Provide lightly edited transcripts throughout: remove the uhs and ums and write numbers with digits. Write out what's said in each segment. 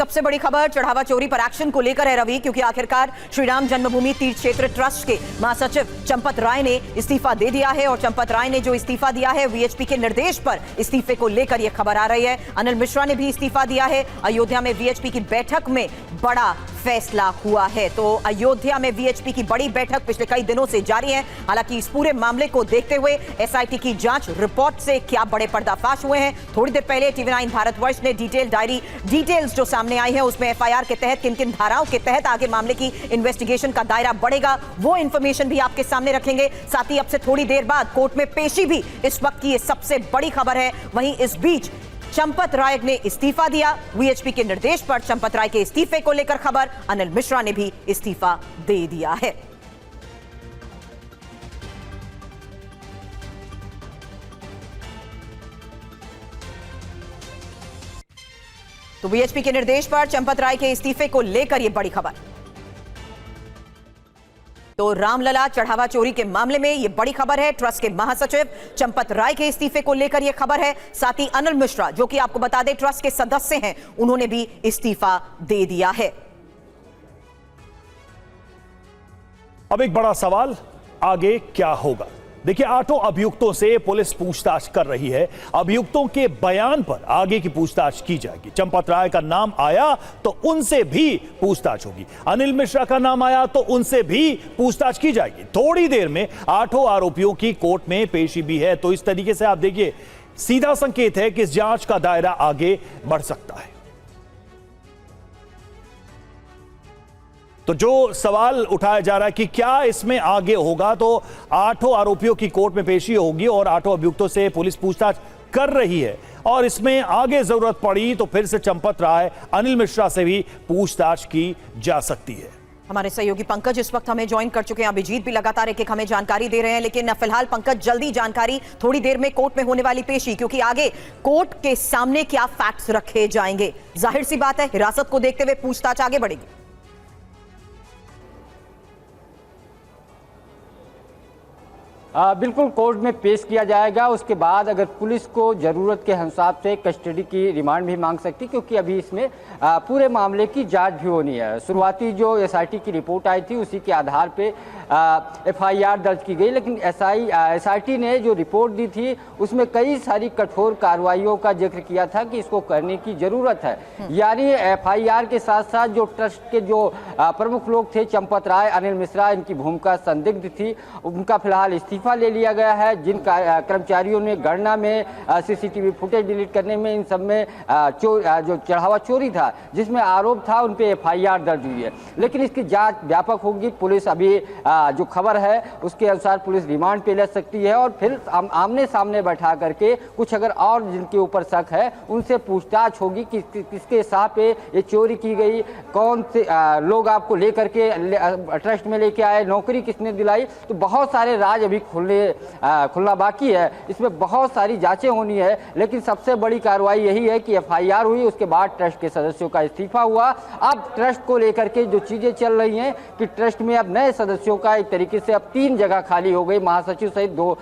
सबसे बड़ी खबर चढ़ावा चोरी पर एक्शन को लेकर है रवि, क्योंकि आखिरकार श्री राम जन्मभूमि तीर्थ क्षेत्र ट्रस्ट के महासचिव चंपत राय ने इस्तीफा दे दिया है। और चंपत राय ने जो इस्तीफा दिया है वीएचपी के निर्देश पर इस्तीफे को लेकर यह खबर आ रही है। अनिल मिश्रा ने भी इस्तीफा दिया है। अयोध्या में वीएचपी की बैठक में बड़ा फैसला हुआ है। तो अयोध्या में वीएचपी की बड़ी बैठक पिछले कई दिनों से जारी है। हालांकि इस पूरे मामले को देखते हुए एसआईटी की जांच रिपोर्ट से क्या बड़े पर्दाफाश हुए हैं। थोड़ी देर पहले टीवी9 भारतवर्ष ने डिटेल्स जो सामने आई है उसमें एफआईआर के तहत किन किन धाराओं के तहत आगे मामले की इन्वेस्टिगेशन का दायरा बढ़ेगा वो इंफॉर्मेशन भी आपके सामने रखेंगे। साथ ही अब से थोड़ी देर बाद कोर्ट में पेशी भी इस वक्त की सबसे बड़ी खबर है। वहीं इस बीच चंपत राय ने इस्तीफा दिया। वीएचपी के निर्देश पर चंपत राय के इस्तीफे को लेकर खबर, अनिल मिश्रा ने भी इस्तीफा दे दिया है। तो वीएचपी के निर्देश पर चंपत राय के इस्तीफे को लेकर यह बड़ी खबर। तो रामलला चढ़ावा चोरी के मामले में यह बड़ी खबर है। ट्रस्ट के महासचिव चंपत राय के इस्तीफे को लेकर यह खबर है। साथ ही अनिल मिश्रा, जो कि आपको बता दें ट्रस्ट के सदस्य हैं, उन्होंने भी इस्तीफा दे दिया है। अब एक बड़ा सवाल, आगे क्या होगा? देखिए, 8 अभियुक्तों से पुलिस पूछताछ कर रही है। अभियुक्तों के बयान पर आगे की पूछताछ की जाएगी। चंपत राय का नाम आया तो उनसे भी पूछताछ होगी। अनिल मिश्रा का नाम आया तो उनसे भी पूछताछ की जाएगी। थोड़ी देर में 8 आरोपियों की कोर्ट में पेशी भी है। तो इस तरीके से आप देखिए, सीधा संकेत है कि इस जांच का दायरा आगे बढ़ सकता है। तो जो सवाल उठाया जा रहा है कि क्या इसमें आगे होगा, तो 8 आरोपियों की कोर्ट में पेशी होगी और 8 अभियुक्तों से पुलिस पूछताछ कर रही है। और इसमें आगे जरूरत पड़ी तो फिर से चंपत राय, अनिल मिश्रा से भी पूछताछ की जा सकती है। हमारे सहयोगी पंकज इस वक्त हमें ज्वाइन कर चुके हैं। अभिजीत भी लगातार एक हमें जानकारी दे रहे हैं। लेकिन फिलहाल पंकज, जल्दी जानकारी, थोड़ी देर में कोर्ट में होने वाली पेशी, क्योंकि आगे कोर्ट के सामने क्या फैक्ट्स रखे जाएंगे। जाहिर सी बात है, हिरासत को देखते हुए पूछताछ आगे बढ़ेगी। बिल्कुल, कोर्ट में पेश किया जाएगा। उसके बाद अगर पुलिस को ज़रूरत के हिसाब से कस्टडी की रिमांड भी मांग सकती, क्योंकि अभी इसमें पूरे मामले की जांच भी होनी है। शुरुआती जो एसआईटी की रिपोर्ट आई थी उसी के आधार पे एफआईआर दर्ज की गई। लेकिन एसआईटी ने जो रिपोर्ट दी थी उसमें कई सारी कठोर कार्रवाइयों का जिक्र किया था कि इसको करने की ज़रूरत है। यानी एफआईआर के साथ साथ जो ट्रस्ट के जो प्रमुख लोग थे, चंपत राय, अनिल मिश्रा, इनकी भूमिका संदिग्ध थी। उनका फिलहाल इस्तीफा ले लिया गया है। जिन कर्मचारियों ने गणना में, सीसीटीवी फुटेज डिलीट करने में, इन सब में जो चढ़ावा चोरी था जिसमें आरोप था, उन पे एफआईआर दर्ज हुई है। लेकिन इसकी जांच व्यापक होगी। पुलिस अभी जो खबर है उसके अनुसार पुलिस रिमांड पे ले सकती है और फिर आमने सामने बैठा करके कुछ अगर और जिनके ऊपर शक है उनसे पूछताछ होगी कि किसके हिसाब पे ये चोरी की गई, कौन से लोग आपको लेकर के ट्रस्ट में लेके आए, नौकरी किसने दिलाई। तो बहुत सारे राज अभी खुलना बाकी है। इसमें बहुत सारी जांचें होनी है। लेकिन सबसे बड़ी कार्रवाई यही है कि एफआईआर हुई, उसके बाद ट्रस्ट के सदस्यों का इस्तीफा हुआ। अब ट्रस्ट को लेकर के जो चीजें चल रही हैं कि ट्रस्ट में अब नए सदस्यों का एक तरीके से अब 3 जगह खाली हो गई। महासचिव सहित 2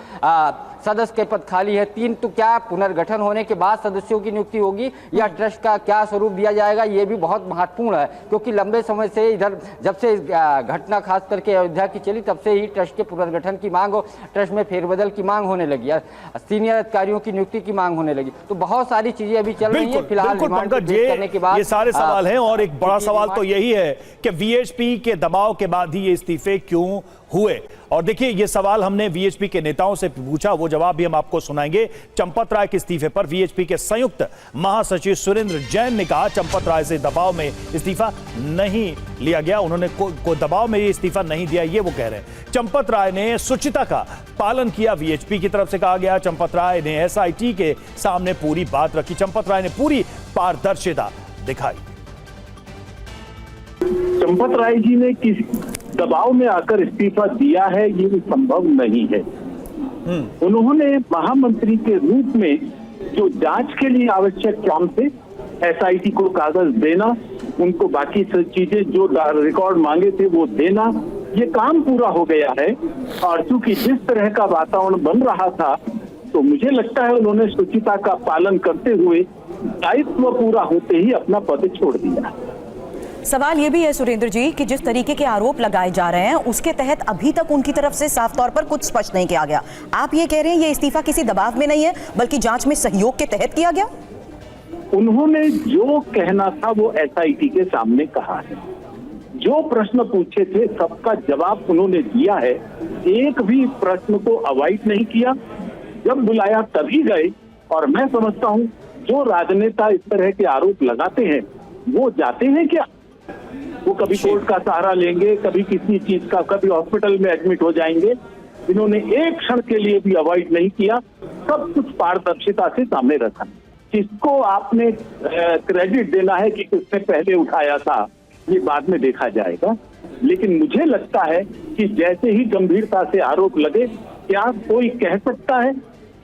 सदस्य के पद खाली है। 3 तो क्या पुनर्गठन होने के बाद सदस्यों की नियुक्ति होगी या ट्रस्ट का क्या स्वरूप दिया जाएगा, ये भी बहुत महत्वपूर्ण है। क्योंकि लंबे समय से इधर जब से घटना खास करके अयोध्या की चली तब से ही ट्रस्ट के पुनर्गठन की मांग, ट्रस्ट में फेरबदल की मांग होने लगी, सीनियर अधिकारियों की नियुक्ति की मांग होने लगी। तो बहुत सारी चीजें अभी चल रही है। फिलहाल करने के बाद ये सारे सवाल हैं और एक बड़ा सवाल तो यही है कि वीएचपी के दबाव के बाद ही ये इस्तीफे क्यों हुए। और देखिए, ये सवाल हमने वीएचपी के नेताओं से पूछा, वो जवाब भी हम आपको सुनाएंगे। चंपत राय के इस्तीफे पर वीएचपी के संयुक्त महासचिव सुरेंद्र जैन ने कहा चंपत राय से दबाव में इस्तीफा नहीं लिया गया। उन्होंने को दबाव में ये इस्तीफा नहीं दिया, ये वो कह रहे हैं। चंपत राय ने शुचिता का पालन किया, वीएचपी की तरफ से कहा गया। चंपत राय ने एसआईटी के सामने पूरी बात रखी। चंपत राय ने पूरी पारदर्शिता दिखाई। चंपत राय जी ने किस दबाव में आकर इस्तीफा दिया है ये संभव नहीं है। उन्होंने महामंत्री के रूप में जो जांच के लिए आवश्यक काम थे, एसआईटी को कागज देना, उनको बाकी चीजें जो रिकॉर्ड मांगे थे वो देना, ये काम पूरा हो गया है। और चूंकि जिस तरह का वातावरण बन रहा था तो मुझे लगता है उन्होंने शुचिता का पालन करते हुए दायित्व पूरा होते ही अपना पद छोड़ दिया। सवाल ये भी है सुरेंद्र जी कि जिस तरीके के आरोप लगाए जा रहे हैं उसके तहत अभी तक उनकी तरफ से साफ तौर पर कुछ स्पष्ट नहीं किया गया। आप ये कह रहे हैं ये इस्तीफा किसी दबाव में नहीं है बल्कि जांच में सहयोग के तहत किया गया? उन्होंने जो कहना था वो एसआईटी के सामने कहा है। जो प्रश्न पूछे थे सबका जवाब उन्होंने दिया है। एक भी प्रश्न को अवॉइड नहीं किया। जब बुलाया तभी गए। और मैं समझता हूं जो राजनेता इस तरह के आरोप लगाते हैं वो जाते हैं क्या? वो कभी कोर्ट का सहारा लेंगे, कभी किसी चीज का, कभी हॉस्पिटल में एडमिट हो जाएंगे। इन्होंने एक क्षण के लिए भी अवॉइड नहीं किया। सब कुछ पारदर्शिता से सामने रखा। किसको आपने क्रेडिट देना है कि किसने पहले उठाया था ये बाद में देखा जाएगा। लेकिन मुझे लगता है कि जैसे ही गंभीरता से आरोप लगे, क्या कोई कह सकता है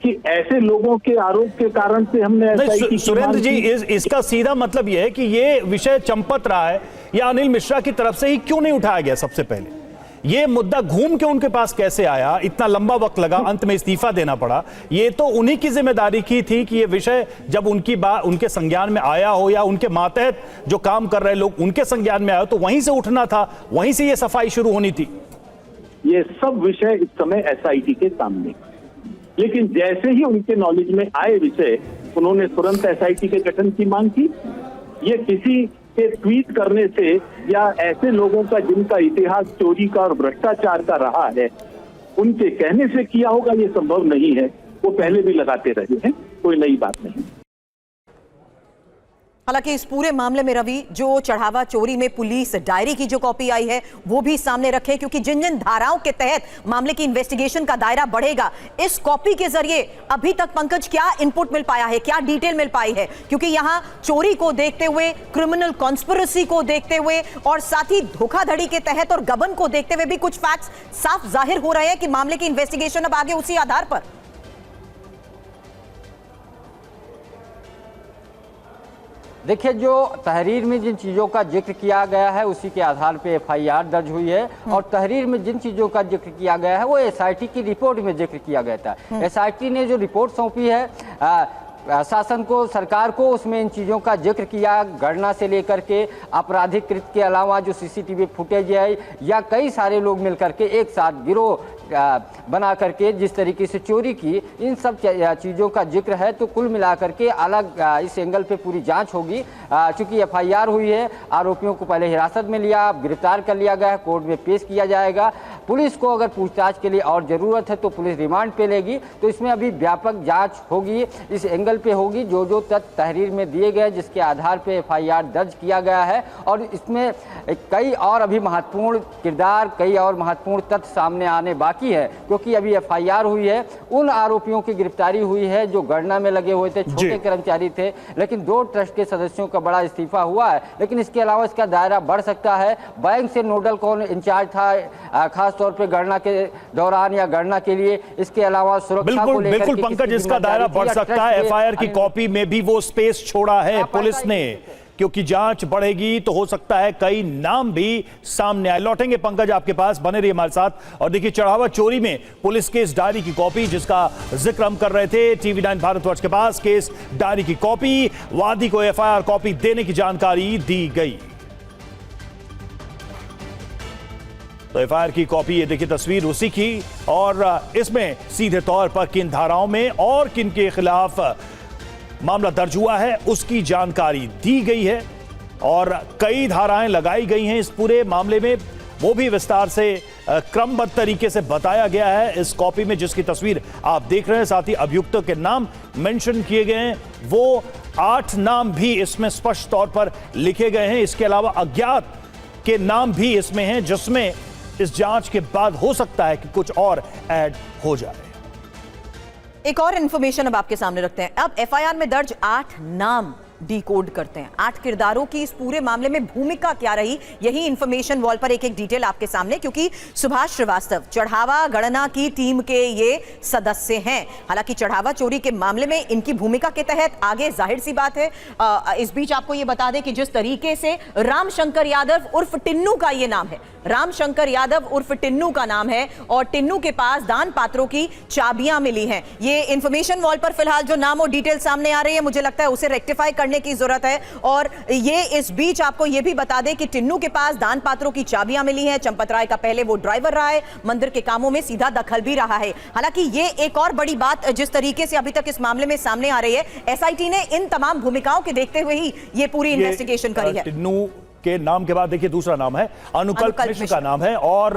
कि ऐसे लोगों के आरोप के कारण से हमने नहीं, सुरेंद्र जी इसका सीधा मतलब यह है कि ये विषय चंपत राय या अनिल मिश्रा की तरफ से ही क्यों नहीं उठाया गया? सबसे पहले ये मुद्दा घूम के उनके पास कैसे आया? इतना लंबा वक्त लगा, अंत में इस्तीफा देना पड़ा। ये तो उन्हीं की जिम्मेदारी की थी कि ये विषय जब उनकी बात उनके संज्ञान में आया हो या उनके मातहत जो काम कर रहे लोग उनके संज्ञान में आया हो तो वहीं से उठना था, वहीं से ये सफाई शुरू होनी थी। ये सब विषय इस समय एसआईटी के सामने, लेकिन जैसे ही उनके नॉलेज में आए विषय, उन्होंने तुरंत एसआईटी के गठन की मांग की। ये किसी के ट्वीट करने से या ऐसे लोगों का जिनका इतिहास चोरी का और भ्रष्टाचार का रहा है उनके कहने से किया होगा, ये संभव नहीं है। वो पहले भी लगाते रहे हैं, कोई नई बात नहीं। हालांकि इस पूरे मामले में रवि जो चढ़ावा चोरी में पुलिस डायरी की जो कॉपी आई है वो भी सामने रखे, क्योंकि जिन जिन धाराओं के तहत मामले की इन्वेस्टिगेशन का दायरा बढ़ेगा, इस कॉपी के जरिए अभी तक पंकज क्या इनपुट मिल पाया है, क्या डिटेल मिल पाई है? क्योंकि यहां चोरी को देखते हुए, क्रिमिनल कॉन्स्पिरेसी को देखते हुए और साथ ही धोखाधड़ी के तहत और गबन को देखते हुए भी कुछ फैक्ट्स साफ जाहिर हो रहे हैं कि मामले की इन्वेस्टिगेशन अब आगे उसी आधार पर। देखिए, जो तहरीर में जिन चीज़ों का जिक्र किया गया है उसी के आधार पे एफआईआर दर्ज हुई है। और तहरीर में जिन चीज़ों का जिक्र किया गया है वो एसआईटी की रिपोर्ट में जिक्र किया गया था। एसआईटी ने जो रिपोर्ट सौंपी है शासन को, सरकार को, उसमें इन चीज़ों का जिक्र किया, गणना से लेकर के आपराधिक कृत्य के अलावा जो सीसीटीवी फुटेज है या कई सारे लोग मिलकर के एक साथ गिरोह बना करके जिस तरीके से चोरी की, इन सब चीज़ों का जिक्र है। तो कुल मिलाकर के अलग इस एंगल पे पूरी जांच होगी। चूंकि एफआईआर हुई है, आरोपियों को पहले हिरासत में लिया, गिरफ्तार कर लिया गया है, कोर्ट में पेश किया जाएगा। पुलिस को अगर पूछताछ के लिए और ज़रूरत है तो पुलिस रिमांड पे लेगी। तो इसमें अभी व्यापक जाँच होगी, इस एंगल पे होगी। जो जो तथ्य तहरीर में दिए गए जिसके आधार पे एफआईआर दर्ज किया गया है, और इसमें कई और अभी महत्वपूर्ण किरदार, कई और महत्वपूर्ण तथ्य सामने आने बाकी है। क्योंकि अभी एफआईआर हुई है, उन आरोपियों की गिरफ्तारी हुई है जो गणना में लगे हुए थे, छोटे कर्मचारी थे, लेकिन 2 ट्रस्ट के सदस्यों का बड़ा इस्तीफा हुआ है। लेकिन इसके अलावा इसका दायरा बढ़ सकता है। बैंक से नोडल कौन इंचार्ज था खास तौर पे गणना के दौरान या गणना के लिए, इसके अलावा सुरक्षा को लेकर बिल्कुल पंकज, इसका दायरा बढ़ सकता है। एफआईआर की कॉपी में भी वो स्पेस छोड़ा है पुलिस ने, क्योंकि जांच बढ़ेगी तो हो सकता है कई नाम भी सामने आए। लौटेंगे पंकज आपके पास, बने रहिए हमारे साथ। और देखिए, चढ़ावा चोरी में पुलिस केस डायरी की कॉपी जिसका जिक्र हम कर रहे थे, टीवी9 भारतवर्ष के पास केस डायरी की कॉपी, वादी को एफआईआर कॉपी देने की जानकारी दी गई। तो एफआईआर की कॉपी, ये देखिए तस्वीर उसी की, और इसमें सीधे तौर पर किन धाराओं में और किन के खिलाफ मामला दर्ज हुआ है उसकी जानकारी दी गई है। और कई धाराएं लगाई गई हैं इस पूरे मामले में, वो भी विस्तार से क्रमबद्ध तरीके से बताया गया है इस कॉपी में जिसकी तस्वीर आप देख रहे हैं। साथ ही अभियुक्तों के नाम मेंशन किए गए हैं, वो 8 नाम भी इसमें स्पष्ट तौर पर लिखे गए हैं। इसके अलावा अज्ञात के नाम भी इसमें हैं, जिसमें इस जांच के बाद हो सकता है कि कुछ और ऐड हो जाए। एक और इंफॉर्मेशन अब आपके सामने रखते हैं। अब एफआईआर में दर्ज 8 नाम डिकोड करते हैं। 8 किरदारों की इस पूरे मामले में भूमिका क्या रही, यही इंफॉर्मेशन वॉल पर एक एक डिटेल आपके सामने, क्योंकि सुभाष श्रीवास्तव चढ़ावा गणना की टीम के ये सदस्य हैं। हालांकि चढ़ावा चोरी के मामले में इनकी भूमिका के तहत आगे जाहिर सी बात है। इस बीच आपको ये बता दें कि जिस तरीके से रामशंकर यादव उर्फ टिन्नू का ये नाम है, रामशंकर यादव उर्फ टिन्नू का नाम है, और टिन्नू के पास दान पात्रों की चाबियां मिली हैं। ये इंफॉर्मेशन वॉल पर फिलहाल जो नाम और डिटेल सामने आ रही है, मुझे लगता है उसे रेक्टिफाई करने की जरूरत है। और ये इस बीच आपको ये भी बता दें कि टिन्नू के पास दान पात्रों की चाबियां मिली हैं। चंपत राय का पहले वो ड्राइवर रहा है, मंदिर के कामों में सीधा दखल भी रहा है। हालांकि ये एक और बड़ी बात जिस तरीके से अभी तक इस मामले में सामने आ रही है, एसआईटी ने इन तमाम भूमिकाओं के देखते हुए ही ये पूरी इन्वेस्टिगेशन करी है। टिन्नू के नाम के बाद देखिए दूसरा नाम है अनुकल्प मिश्र का नाम है, और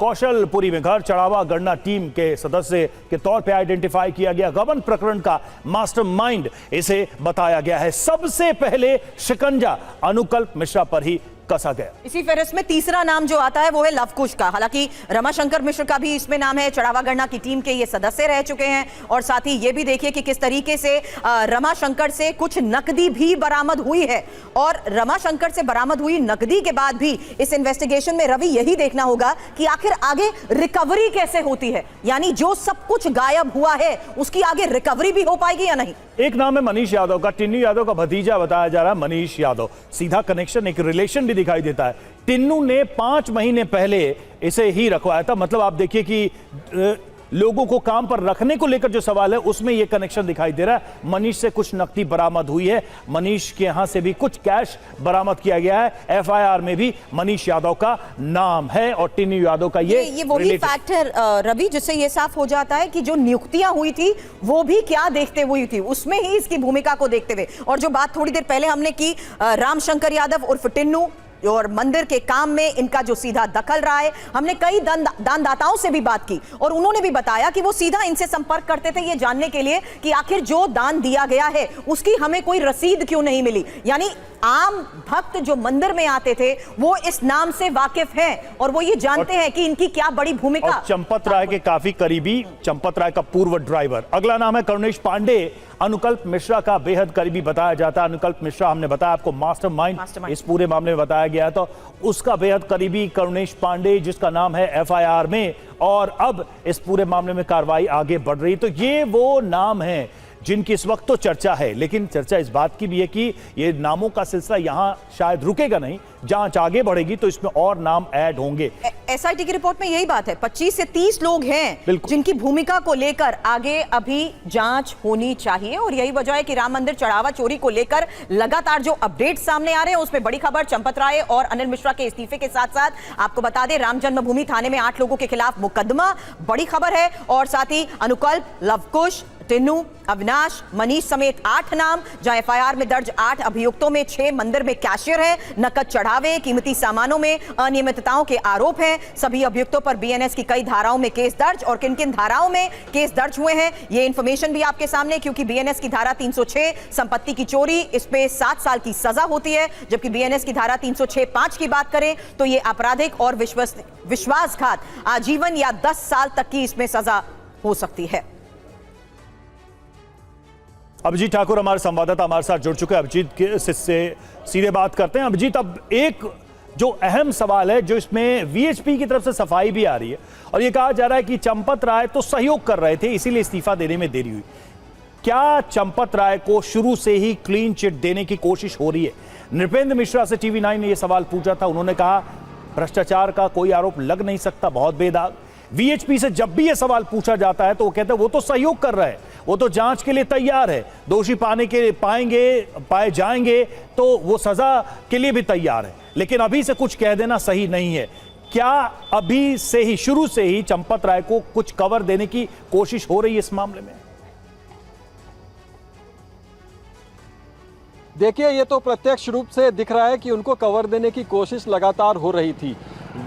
कौशलपुरी में घर चढ़ावा गणना टीम के सदस्य के तौर पे आइडेंटिफाई किया गया। गबन प्रकरण का मास्टरमाइंड इसे बताया गया है। सबसे पहले शिकंजा अनुकल्प मिश्रा पर ही कसा गया। इसी फहरिस्त में तीसरा नाम जो आता है वो है लवकुश का। हालांकि रमाशंकर मिश्र का भी इसमें नाम है, चढ़ावा गणना की टीम के ये सदस्य रह चुके हैं। और साथ ही ये भी देखिए कि किस तरीके से रमाशंकर से कुछ नकदी भी बरामद हुई है, और रमाशंकर से बरामद हुई नकदी के बाद भी इस इन्वेस्टिगेशन में रवि यही देखना होगा कि आखिर आगे रिकवरी कैसे होती है, यानी जो सब कुछ गायब हुआ है उसकी आगे रिकवरी भी हो पाएगी या नहीं। एक नाम है मनीष यादव का, टिन्नू यादव का भतीजा बताया जा रहा है मनीष यादव। सीधा कनेक्शन, एक रिलेशन भी दिखाई देता है। टिन्नू ने 5 महीने पहले इसे ही रखवाया था। मतलब आप देखिए कि लोगों को काम पर रखने को लेकर जो सवाल है उसमें यह कनेक्शन दिखाई दे रहा है। मनीष से कुछ नकदी बरामद हुई है, मनीष के यहां से भी कुछ कैश बरामद किया गया है। एफआईआर में भी मनीष यादव का नाम है और टिन्नू यादव का ये वही फैक्ट है रवि, जिससे ये साफ हो जाता है कि जो नियुक्तियां हुई थी वो भी क्या देखते हुई थी, उसमें ही इसकी भूमिका को देखते हुए। और जो बात थोड़ी देर पहले हमने की रामशंकर यादव उर्फ टिन्नू और मंदिर के काम में इनका जो सीधा दखल रहा है, हमने कई दानदाताओं से भी बात की और उन्होंने भी बताया कि वो सीधा इनसे संपर्क करते थे ये जानने के लिए कि आखिर जो दान दिया गया है उसकी हमें कोई रसीद क्यों नहीं मिली। यानी आम भक्त जो मंदिर में आते थे वो इस नाम से वाकिफ हैं और वो ये जानते हैं कि इनकी क्या बड़ी भूमिका। चंपत राय के काफी करीबी, चंपत राय का पूर्व ड्राइवर। अगला नाम है करुणेश पांडे, अनुकल्प मिश्रा का बेहद करीबी बताया जाता है। अनुकल्प मिश्रा हमने बताया आपको मास्टरमाइंड इस पूरे मामले में बताया गया, तो उसका बेहद करीबी करुणेश पांडे, जिसका नाम है एफआईआर में, और अब इस पूरे मामले में कार्रवाई आगे बढ़ रही। तो ये वो नाम है जिनकी इस वक्त तो चर्चा है, लेकिन चर्चा इस बात की भी है कि ये नामों का सिलसिला यहां शायद रुकेगा नहीं, जांच आगे बढ़ेगी तो इसमें और नाम ऐड होंगे। एसआईटी की रिपोर्ट में यही बात है, 25 से 30 लोग हैं जिनकी भूमिका को लेकर आगे अभी जांच होनी चाहिए। और यही वजह है कि राम मंदिर चढ़ावा चोरी को लेकर लगातार जो अपडेट सामने आ रहे हैं उसमें बड़ी खबर चंपत राय और अनिल मिश्रा के इस्तीफे के साथ साथ आपको बता दें राम जन्मभूमि थाने में 8 लोगों के खिलाफ मुकदमा, बड़ी खबर है। और साथ ही अनुकल्प, लवकुश, टिन्नू, अविनाश, मनीष समेत 8 नाम, जहां एफआईआर में दर्ज 8 अभियुक्तों में 6 मंदिर में कैशियर है, नकद चढ़ावे, कीमती सामानों में अनियमितताओं के आरोप हैं। सभी अभियुक्तों पर बीएनएस की कई धाराओं में केस दर्ज, और किन किन धाराओं में केस दर्ज हुए हैं ये इंफॉर्मेशन भी आपके सामने, क्योंकि बीएनएस की धारा 306 संपत्ति की चोरी, इस पे 7 साल की सजा होती है, जबकि बीएनएस की धारा 306(5) की बात करें तो ये आपराधिक और विश्वासघात आजीवन या 10 साल तक की इसमें सजा हो सकती है। अभिजीत ठाकुर हमारे संवाददाता हमारे साथ जुड़ चुके हैं। अभिजीत से सीधे बात करते हैं। अभिजीत, अब एक जो अहम सवाल है जो इसमें वीएचपी की तरफ से सफाई भी आ रही है और ये कहा जा रहा है कि चंपत राय तो सहयोग कर रहे थे इसीलिए इस्तीफा देने में देरी हुई। क्या चंपत राय को शुरू से ही क्लीन चिट देने की कोशिश हो रही है? नृपेंद्र मिश्रा से TV9 ने यह सवाल पूछा था, उन्होंने कहा भ्रष्टाचार का कोई आरोप लग नहीं सकता, बहुत बेदाग। वीएचपी से जब भी यह सवाल पूछा जाता है तो वो कहते हैं वो तो सहयोग कर रहा है, वो तो जांच के लिए तैयार है, दोषी पाए जाएंगे तो वो सजा के लिए भी तैयार है, लेकिन अभी से कुछ कह देना सही नहीं है। क्या अभी से ही, शुरू से ही चंपत राय को कुछ कवर देने की कोशिश हो रही है इस मामले में? देखिए, ये तो प्रत्यक्ष रूप से दिख रहा है कि उनको कवर देने की कोशिश लगातार हो रही थी।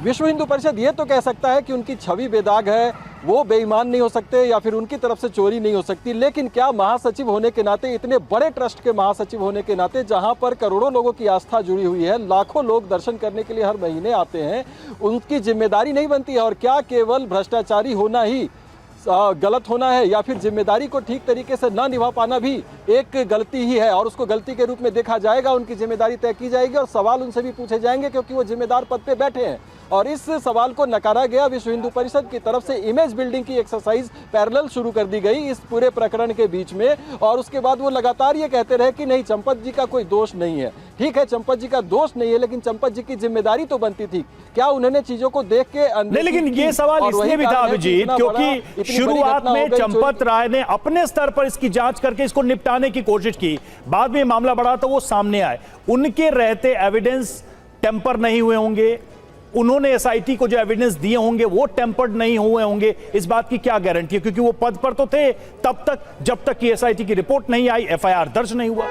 विश्व हिंदू परिषद ये तो कह सकता है कि उनकी छवि बेदाग है, वो बेईमान नहीं हो सकते या फिर उनकी तरफ से चोरी नहीं हो सकती, लेकिन क्या महासचिव होने के नाते, इतने बड़े ट्रस्ट के महासचिव होने के नाते, जहां पर करोड़ों लोगों की आस्था जुड़ी हुई है, लाखों लोग दर्शन करने के लिए हर महीने आते हैं, उनकी जिम्मेदारी नहीं बनती है? और क्या केवल भ्रष्टाचारी होना ही गलत होना है या फिर जिम्मेदारी को ठीक तरीके से ना निभा पाना भी एक गलती ही है और उसको गलती के रूप में देखा जाएगा। उनकी जिम्मेदारी तय की जाएगी और सवाल उनसे भी पूछे जाएंगे क्योंकि वो जिम्मेदार पद पे बैठे हैं। और इस सवाल को नकारा गया। विश्व हिंदू परिषद की तरफ से इमेज बिल्डिंग की एक्सरसाइज पैरेलल शुरू कर दी गई इस पूरे प्रकरण के बीच में और उसके बाद वो लगातार ये कहते रहे कि नहीं, चंपत जी का कोई दोष नहीं है। ठीक है, चंपत जी का दोष नहीं है, लेकिन चंपत जी की जिम्मेदारी तो बनती थी। क्या उन्होंने चीजों को देख के नहीं, लेकिन ये सवाल इसलिए भी था अभिजीत क्योंकि शुरुआत में चंपत राय ने अपने स्तर पर इसकी जांच करके इसको निपटाने की कोशिश की, बाद में मामला बढ़ा तो वो सामने आए। उनके रहते एविडेंस टेम्पर नहीं हुए होंगे, उन्होंने एसआईटी को जो एविडेंस दिए होंगे वो टेम्पर्ड नहीं हुए होंगे, इस बात की क्या गारंटी है? क्योंकि वो पद पर तो थे तब तक जब तक कि एसआईटी की रिपोर्ट नहीं आई, एफआईआर दर्ज नहीं हुआ।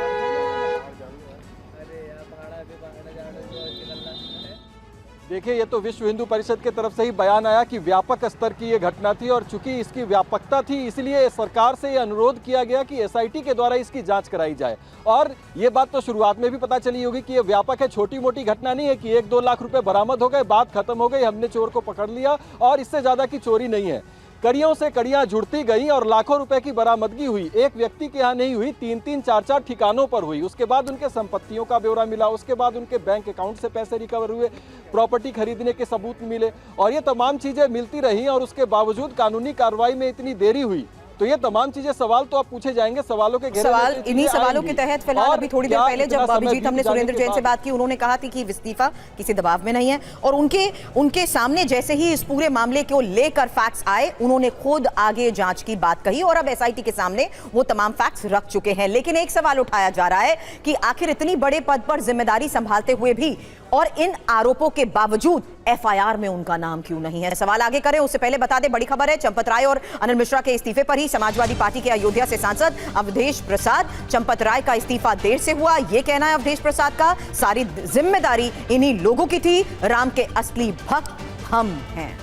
देखिए, ये तो विश्व हिंदू परिषद की तरफ से ही बयान आया कि व्यापक स्तर की ये घटना थी और चूंकि इसकी व्यापकता थी इसलिए सरकार से ये अनुरोध किया गया कि एसआईटी के द्वारा इसकी जांच कराई जाए। और ये बात तो शुरुआत में भी पता चली होगी कि ये व्यापक है, छोटी मोटी घटना नहीं है कि 1-2 लाख रुपए बरामद हो गए, बात खत्म हो गई, हमने चोर को पकड़ लिया और इससे ज्यादा की चोरी नहीं है। कड़ियों से कड़ियां जुड़ती गई और लाखों रुपए की बरामदगी हुई। एक व्यक्ति के यहाँ नहीं हुई, 3-3, 4-4 ठिकानों पर हुई। उसके बाद उनके संपत्तियों का ब्यौरा मिला, उसके बाद उनके बैंक अकाउंट से पैसे रिकवर हुए, प्रॉपर्टी खरीदने के सबूत मिले और ये तमाम चीजें मिलती रही और उसके बावजूद कानूनी कार्रवाई में इतनी देरी हुई। तो ये तमाम चीजें, सवाल तो आप पूछे जाएंगे, सवालों के घेरे सवाल इन्हीं सवालों के तहत फिलहाल अभी थोड़ी देर पहले जब अभिजीत हमने सुरेंद्र जैन से बात की, उन्होंने कहा थी कि इस्तीफा किसी दबाव में नहीं है और उनके सामने जैसे ही इस पूरे मामले को लेकर फैक्ट्स आए उन्होंने खुद आगे जांच की बात कही और अब एसआईटी के सामने वो तमाम फैक्ट्स रख चुके हैं। लेकिन एक सवाल उठाया जा रहा है कि आखिर इतनी बड़े पद पर जिम्मेदारी संभालते हुए भी और इन आरोपों के बावजूद एफआईआर में उनका नाम क्यों नहीं है? सवाल आगे करें उससे पहले बता दें, बड़ी खबर है, चंपत राय और अनिल मिश्रा के इस्तीफे पर ही समाजवादी पार्टी के अयोध्या से सांसद अवधेश प्रसाद, चंपत राय का इस्तीफा देर से हुआ, यह कहना है अवधेश प्रसाद का, सारी जिम्मेदारी इन्हीं लोगों की थी, राम के असली भक्त हम हैं।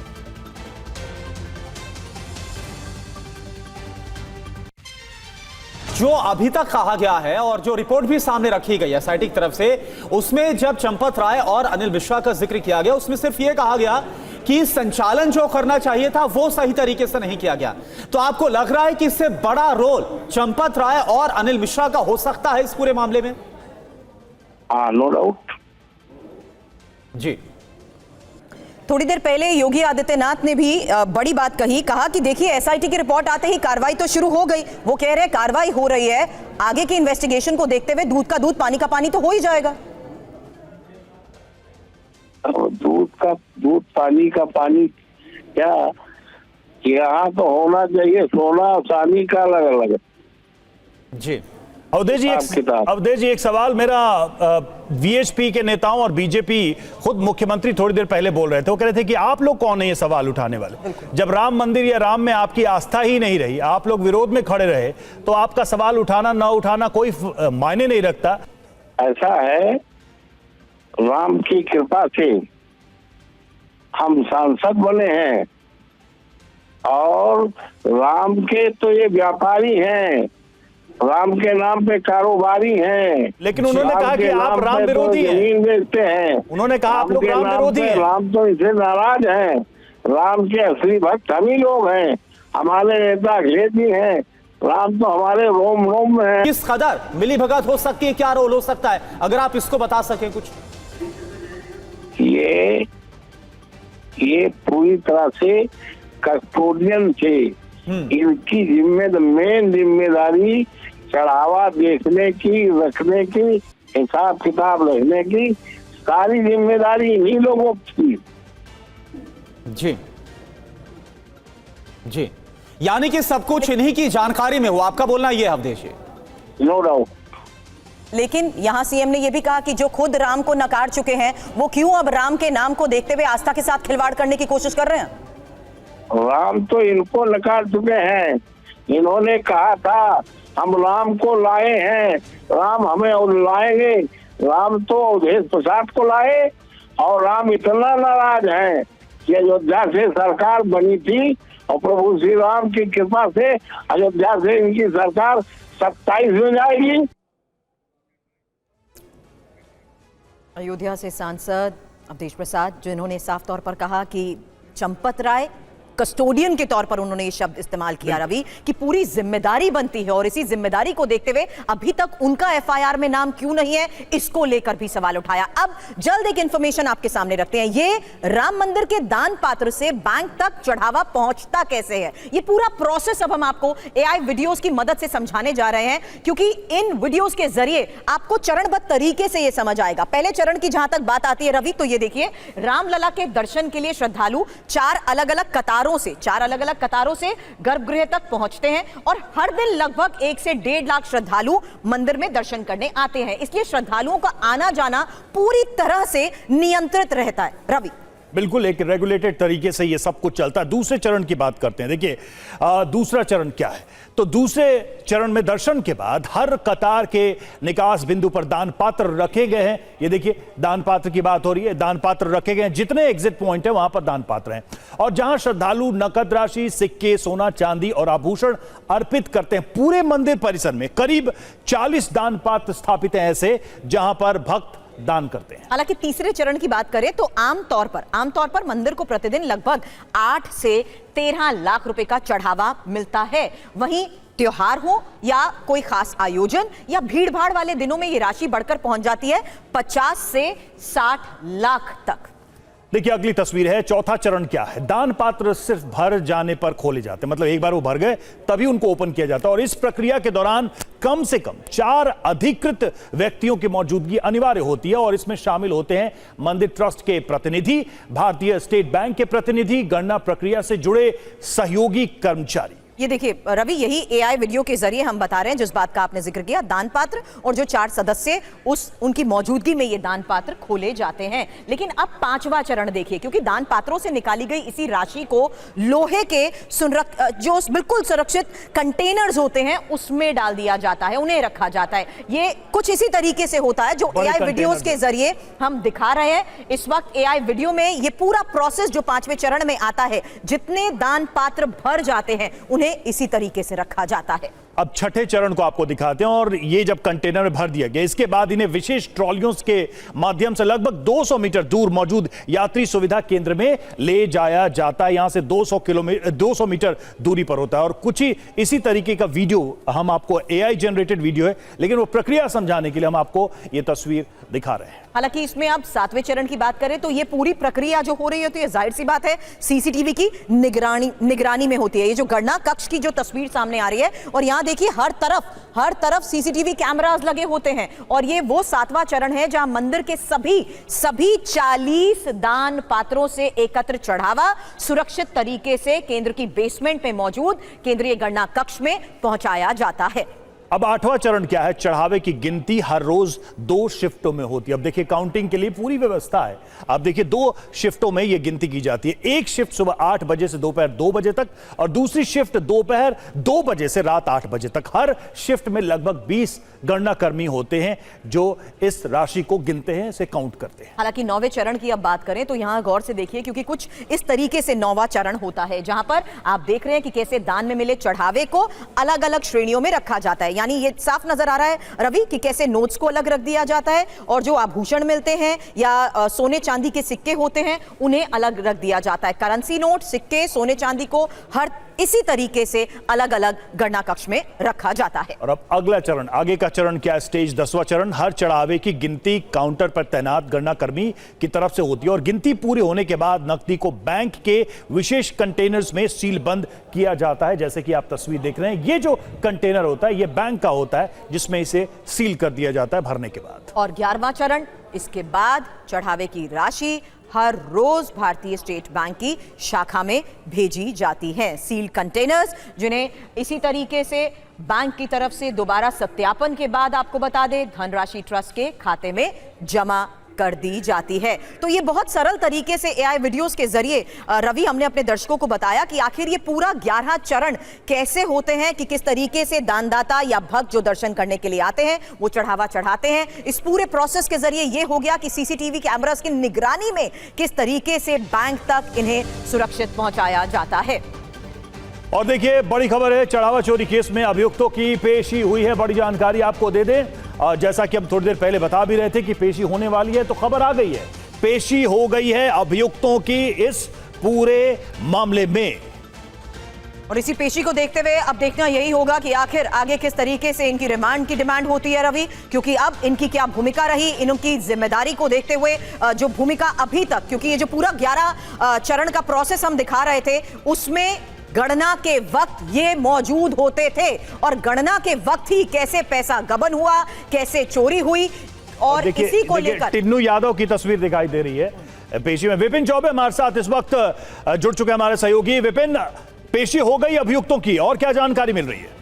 जो अभी तक कहा गया है और जो रिपोर्ट भी सामने रखी गई एसआईटी की तरफ से, उसमें जब चंपत राय और अनिल मिश्रा का जिक्र किया गया उसमें सिर्फ यह कहा गया कि संचालन जो करना चाहिए था वो सही तरीके से नहीं किया गया। तो आपको लग रहा है कि इससे बड़ा रोल चंपत राय और अनिल मिश्रा का हो सकता है इस पूरे मामले में? नो डाउट जी। थोड़ी देर पहले योगी आदित्यनाथ ने भी बड़ी बात कही, कहा कि देखिए एसआईटी की रिपोर्ट आते ही कार्रवाई तो शुरू हो गई। वो कह रहे हैं कार्रवाई हो रही है, आगे की इन्वेस्टिगेशन को देखते हुए दूध का दूध पानी का पानी तो हो ही जाएगा। दूध का दूध पानी का पानी क्या, यहाँ तो होना चाहिए सोना और चांदी का अलग अलग। जी अवधेश जी, एक सवाल मेरा, वीएचपी के नेताओं और बीजेपी, खुद मुख्यमंत्री थोड़ी देर पहले बोल रहे थे, वो कह रहे थे कि आप लोग कौन है ये सवाल उठाने वाले? जब राम मंदिर या राम में आपकी आस्था ही नहीं रही, आप लोग विरोध में खड़े रहे, तो आपका सवाल उठाना ना उठाना कोई मायने नहीं रखता। ऐसा है, राम की कृपा से हम सांसद बने हैं और राम के तो ये व्यापारी हैं, राम के नाम पे कारोबारी हैं। लेकिन उन्होंने कहा कि आप राम विरोधी हैं। जमीन बेचते हैं। उन्होंने कहा आप लोग राम विरोधी हैं। राम तो इसे नाराज हैं। राम के असली भक्त हम ही लोग हैं, हमारे नेता अखिलेश जी हैं। राम तो हमारे रोम रोम में है। किस कदर मिलीभगत हो सकती है, क्या रोल हो सकता है, अगर आप इसको बता सकें कुछ? ये पूरी तरह से कस्टोडियन थे। इनकी मेन जिम्मेदारी चढ़ावा देखने की, रखने की, हिसाब किताब रखने की, सारी जिम्मेदारी इन्हीं लोगों की। जी जी, यानी कि सब कुछ इन्हीं की जानकारी में हुआ, आपका बोलना यह है अवधेश? No doubt. लेकिन यहां सीएम ने यह भी कहा कि जो खुद राम को नकार चुके हैं वो क्यों अब राम के नाम को देखते हुए आस्था के साथ खिलवाड़ करने की कोशिश कर रहे हैं? राम तो इनको नकार चुके हैं। इन्होंने कहा था हम राम को लाए हैं, राम हमें लाएंगे। राम तो अवधेश प्रसाद को लाए और राम इतना नाराज हैं कि अयोध्या से सरकार बनी थी और प्रभु श्री राम की कृपा से अयोध्या से इनकी सरकार 27 में जाएगी। अयोध्या से सांसद अवधेश प्रसाद, जो इन्होंने साफ तौर पर कहा कि चंपत राय कस्टोडियन के तौर पर उन्होंने ये शब्द इस्तेमाल किया रवि, कि पूरी जिम्मेदारी बनती है और इसी जिम्मेदारी को देखते हुए अभी तक उनका एफआईआर में नाम क्यों नहीं है, इसको लेकर भी सवाल उठाया। अब जल्द एक इंफॉर्मेशन आपके सामने रखते हैं, ये राम मंदिर के दान पात्र से बैंक तक चढ़ावा पहुंचता कैसे है, ये पूरा प्रोसेस अब हम आपको एआई वीडियोस की मदद से समझाने जा रहे हैं, क्योंकि इन वीडियोस के जरिए आपको चरणबद्ध तरीके से यह समझ आएगा। पहले चरण की जहां तक बात आती है रवि, तो ये देखिए, रामलला के दर्शन के लिए श्रद्धालु चार अलग अलग कतारों से गर्भगृह तक पहुंचते हैं और हर दिन लगभग 1 से 1.5 लाख श्रद्धालु मंदिर में दर्शन करने आते हैं। इसलिए श्रद्धालुओं का आना जाना पूरी तरह से नियंत्रित रहता है रवि। बिल्कुल एक रेगुलेटेड तरीके से ये सब कुछ चलता है। दूसरे चरण की बात करते हैं। देखिए दूसरा चरण क्या है, तो दूसरे चरण में दर्शन के बाद हर कतार के निकास बिंदु पर दान पात्र रखे गए हैं। ये देखिए दान पात्र की बात हो रही है, दान पात्र रखे गए हैं, जितने एग्जिट पॉइंट है वहां पर दान पात्र हैं। और जहां श्रद्धालु नकद राशि, सिक्के, सोना, चांदी और आभूषण अर्पित करते हैं, पूरे मंदिर परिसर में करीब 40 दान पात्र स्थापित हैं ऐसे, जहां पर भक्त दान करते हैं। हालांकि तीसरे चरण की बात करें तो आमतौर पर मंदिर को प्रतिदिन लगभग 8 से 13 लाख रुपए का चढ़ावा मिलता है। वहीं त्योहार हो या कोई खास आयोजन या भीड़ भाड़ वाले दिनों में ये राशि बढ़कर पहुंच जाती है 50 से 60 लाख तक। देखिए अगली तस्वीर है, चौथा चरण क्या है, दान पात्र सिर्फ भर जाने पर खोले जाते हैं, मतलब एक बार वो भर गए तभी उनको ओपन किया जाता है। और इस प्रक्रिया के दौरान कम से कम 4 अधिकृत व्यक्तियों की मौजूदगी अनिवार्य होती है और इसमें शामिल होते हैं मंदिर ट्रस्ट के प्रतिनिधि, भारतीय स्टेट बैंक के प्रतिनिधि, गणना प्रक्रिया से जुड़े सहयोगी कर्मचारी। ये देखिए रवि, यही एआई वीडियो के जरिए हम बता रहे हैं जिस बात का आपने जिक्र किया, दान पात्र और जो 4 सदस्य उनकी मौजूदगी में ये दान पात्र खोले जाते हैं। लेकिन अब 5वां चरण देखिए, क्योंकि दान पात्रों से निकाली गई इसी राशि को लोहे के जो बिल्कुल सुरक्षित कंटेनर्स होते हैं उसमें डाल दिया जाता है, उन्हें रखा जाता है। ये कुछ इसी तरीके से होता है जो एआई वीडियोस के जरिए हम दिखा रहे हैं। इस वक्त एआई वीडियो में ये पूरा प्रोसेस जो 5वें चरण में आता है, जितने दान पात्र भर जाते हैं उन्हें इसी तरीके से रखा जाता है। अब छठे चरण को आपको दिखाते हैं। और ये जब कंटेनर में भर दिया गया, इसके बाद इन्हें विशेष ट्रॉलियों के माध्यम से लगभग 200 मीटर दूर मौजूद यात्री सुविधा केंद्र में ले जाया जाता है। यहां से 200 मीटर दूरी पर होता है। और कुछ ही इसी तरीके का वीडियो हम आपको, एआई जनरेटेड वीडियो है, लेकिन वो प्रक्रिया समझाने के लिए हम आपको ये तस्वीर दिखा रहे हैं। हालांकि इसमें अब 7वें चरण की बात करें तो ये पूरी प्रक्रिया जो हो रही है, तो ये जाहिर सी बात है सीसीटीवी की निगरानी में होती है। ये जो गणना कक्ष की जो तस्वीर सामने आ रही है, और यहां देखिए हर तरफ सीसीटीवी कैमरास लगे होते हैं। और ये वो 7वां चरण है जहां मंदिर के सभी 40 दान पात्रों से एकत्र चढ़ावा सुरक्षित तरीके से केंद्र की बेसमेंट में मौजूद केंद्रीय गणना कक्ष में पहुंचाया जाता है। अब 8वां चरण क्या है, चढ़ावे की गिनती हर रोज 2 शिफ्टों में होती है। अब देखिए काउंटिंग के लिए पूरी व्यवस्था है। अब देखिए 2 शिफ्टों में यह गिनती की जाती है। एक शिफ्ट सुबह 8 बजे से दोपहर 2 बजे तक और दूसरी शिफ्ट दोपहर 2 बजे से रात 8 बजे तक। हर शिफ्ट में लगभग 20 गणना कर्मी होते हैं जो इस राशि को गिनते हैं, इसे काउंट करते हैं। हालांकि 9वें चरण की अब बात करें तो यहां गौर से देखिए, क्योंकि कुछ इस तरीके से 9वां चरण होता है जहां पर आप देख रहे हैं कि कैसे दान में मिले चढ़ावे को अलग अलग श्रेणियों में रखा जाता है। यानी ये साफ नजर आ रहा है रवि कि कैसे नोट्स को अलग रख दिया जाता है और जो आभूषण मिलते हैं या सोने चांदी के सिक्के होते हैं उन्हें अलग रख दिया जाता है। करेंसी नोट, सिक्के, सोने चांदी को हर इसी तरीके से अलग अलग गणना कक्ष में रखा जाता है। और अब अगला चरण, आगे का चरण क्या है, स्टेज 10वां चरण। हर चढ़ावे की गिनती काउंटर पर तैनात गणना कर्मी की तरफ से होती है और गिनती पूरी होने के बाद नकदी को बैंक के विशेष कंटेनर्स में सील बंद किया जाता है। जैसे कि आप तस्वीर देख रहे हैं, ये जो कंटेनर होता है ये बैंक का होता है जिसमें इसे सील कर दिया जाता है भरने के बाद। और 11वां चरण, इसके बाद चढ़ावे की राशि हर रोज भारतीय स्टेट बैंक की शाखा में भेजी जाती है। सील कंटेनर्स जिन्हें इसी तरीके से बैंक की तरफ से दोबारा सत्यापन के बाद आपको बता दें धनराशि ट्रस्ट के खाते में जमा कर दी जाती है। तो ये बहुत सरल तरीके से एआई वीडियोस के जरिए रवि हमने अपने दर्शकों को बताया कि आखिर ये पूरा 11 चरण कैसे होते हैं, कि किस तरीके से दानदाता या भक्त जो दर्शन करने के लिए आते हैं वो चढ़ावा चढ़ाते हैं। इस पूरे प्रोसेस के जरिए ये हो गया कि सीसीटीवी कैमरास की निगरानी में किस तरीके से बैंक तक इन्हें सुरक्षित पहुंचाया जाता है। और देखिए बड़ी खबर है, चढ़ावा चोरी केस में अभियुक्तों की पेशी हुई है। बड़ी जानकारी आपको दे दें, जैसा कि हम थोड़ी देर पहले बता भी रहे थे कि पेशी होने वाली है, तो खबर आ गई है, पेशी हो गई है अभियुक्तों की इस पूरे मामले में। और इसी पेशी को देखते हुए अब देखना यही होगा कि आखिर आगे किस तरीके से इनकी रिमांड की डिमांड होती है रवि, क्योंकि अब इनकी क्या भूमिका रही, इनकी जिम्मेदारी को देखते हुए जो भूमिका अभी तक, क्योंकि ये जो पूरा 11 चरण का प्रोसेस हम दिखा रहे थे उसमें गणना के वक्त ये मौजूद होते थे और गणना के वक्त ही कैसे पैसा गबन हुआ, कैसे चोरी हुई और इसी को लेकर टिन्नू यादव की तस्वीर दिखाई दे रही है पेशी में। विपिन चौबे हमारे साथ इस वक्त जुड़ चुके हैं हमारे सहयोगी। विपिन, पेशी हो गई अभियुक्तों की, और क्या जानकारी मिल रही है?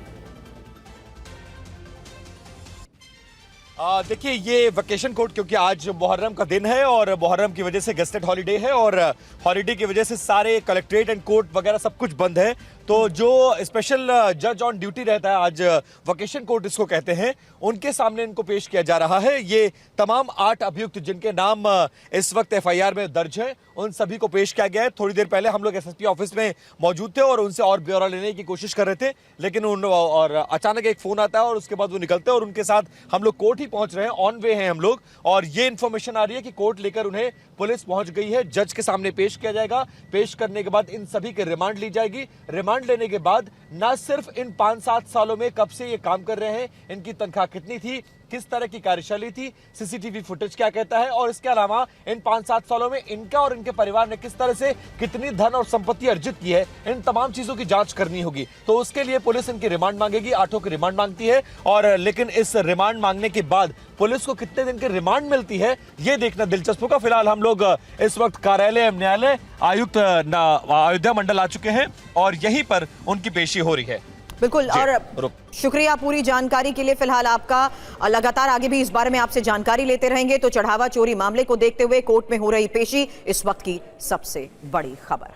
देखिए, ये वेकेशन कोर्ट, क्योंकि आज मुहर्रम का दिन है और मुहर्रम की वजह से गेस्टेड हॉलीडे है और हॉलीडे की वजह से सारे कलेक्ट्रेट एंड कोर्ट वगैरह सब कुछ बंद है। तो जो स्पेशल जज ऑन ड्यूटी रहता है, आज वेकेशन कोर्ट इसको कहते हैं, उनके सामने इनको पेश किया जा रहा है। ये तमाम 8 अभियुक्त जिनके नाम इस वक्त एफआईआर में दर्ज है, उन सभी को पेश किया गया है। थोड़ी देर पहले हम लोग एसएसपी ऑफिस में मौजूद थे और उनसे और ब्यौरा लेने की कोशिश कर रहे थे, लेकिन और अचानक एक फोन आता है और उसके बाद वो निकलते हैं और उनके साथ हम लोग कोर्ट ही पहुंच रहे हैं, ऑन वे हैं हम लोग। और ये इन्फॉर्मेशन आ रही है कि कोर्ट लेकर उन्हें पुलिस पहुंच गई है, जज के सामने पेश किया जाएगा। पेश करने के बाद इन सभी की रिमांड ली जाएगी। रिमांड लेने के बाद ना सिर्फ इन 5-7 सालों में कब से ये काम कर रहे हैं, इनकी तनख्वाह कितनी थी, किस तरह की कार्यशैली थी, सीसीटीवी फुटेज क्या कहता है, और इसके अलावा इन 5-7 सालों में इनका और इनके परिवार ने किस तरह से कितनी धन और संपत्ति अर्जित की है, इन तमाम चीजों की जांच करनी होगी। तो उसके लिए पुलिस इनकी रिमांड मांगेगी, 8 की रिमांड मांगती है। और लेकिन इस रिमांड मांगने के बाद पुलिस को कितने दिन की रिमांड मिलती है, ये देखना दिलचस्प होगा। फिलहाल हम लोग इस वक्त कार्यालय एवं न्यायालय आयुक्त अयोध्या मंडल आ चुके हैं और यहीं पर उनकी पेशी हो रही है। बिल्कुल, और शुक्रिया पूरी जानकारी के लिए। फिलहाल आपका लगातार आगे भी इस बारे में आपसे जानकारी लेते रहेंगे। तो चढ़ावा चोरी मामले को देखते हुए कोर्ट में हो रही पेशी इस वक्त की सबसे बड़ी खबर है।